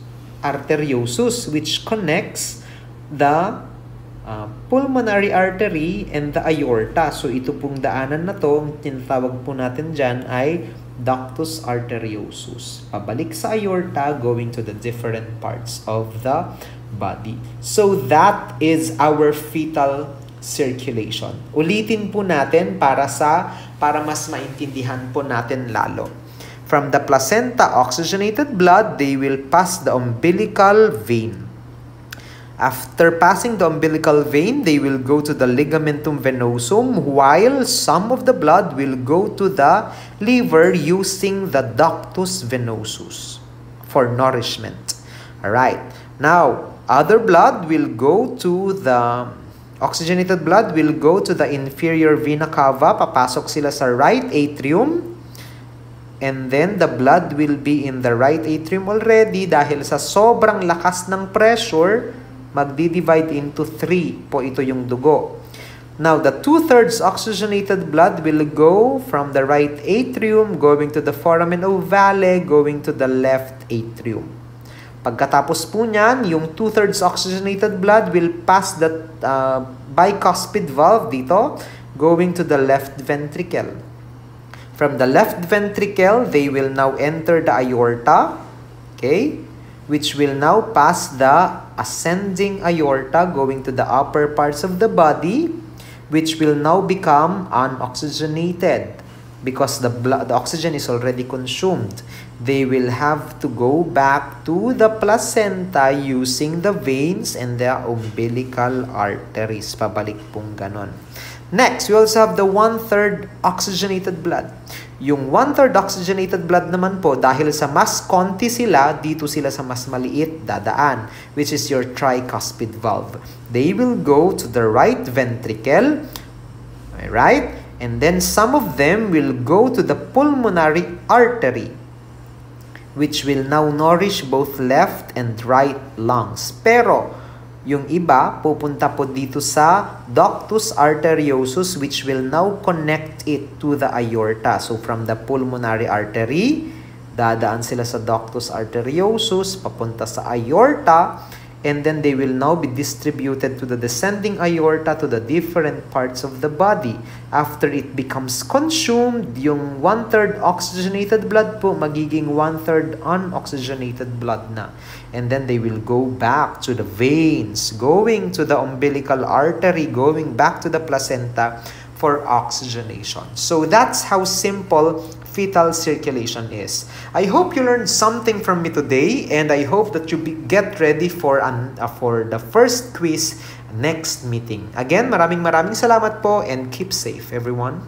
arteriosus, which connects the pulmonary artery and the aorta. So, ito pong daanan na to, ang tinatawag po natin dyan ay ductus arteriosus. Pabalik sa aorta, going to the different parts of the body. So, that is our fetal circulation. Ulitin po natin para mas maintindihan po natin lalo. From the placenta oxygenated blood, they will pass the umbilical vein. After passing the umbilical vein, they will go to the ligamentum venosum, while some of the blood will go to the liver using the ductus venosus for nourishment. Alright. Now, Other blood will go to the oxygenated blood will go to the inferior vena cava. Papasok sila sa right atrium. And then the blood will be in the right atrium already dahil sa sobrang lakas ng pressure, magdi-divide into 3 po ito yung dugo. Now, the 2/3 oxygenated blood will go from the right atrium, going to the foramen ovale, going to the left atrium. Pagkatapos po niyan, yung 2/3 oxygenated blood will pass the bicuspid valve dito, going to the left ventricle. From the left ventricle, they will now enter the aorta, okay, which will now pass the ascending aorta going to the upper parts of the body, which will now become unoxygenated because the oxygen is already consumed. They will have to go back to the placenta using the veins and the umbilical arteries. Pabalik pong ganon. Next, we also have the 1/3 oxygenated blood. Yung 1/3 oxygenated blood naman po, dahil sa mas konti sila, dito sila sa mas maliit dadaan, which is your tricuspid valve. They will go to the right ventricle, right? And then some of them will go to the pulmonary artery, which will now nourish both left and right lungs. Pero, yung iba, pupunta po dito sa ductus arteriosus, which will now connect it to the aorta. So, from the pulmonary artery, dadaan sila sa ductus arteriosus, papunta sa aorta, and then they will now be distributed to the descending aorta to the different parts of the body. After it becomes consumed, yung 1/3 oxygenated blood po, magiging 1/3 unoxygenated blood na. And then they will go back to the veins, going to the umbilical artery, going back to the placenta for oxygenation. So that's how simple fetal circulation is. I hope you learned something from me today, and I hope that you get ready for the first quiz next meeting. Again, maraming salamat po, and keep safe everyone.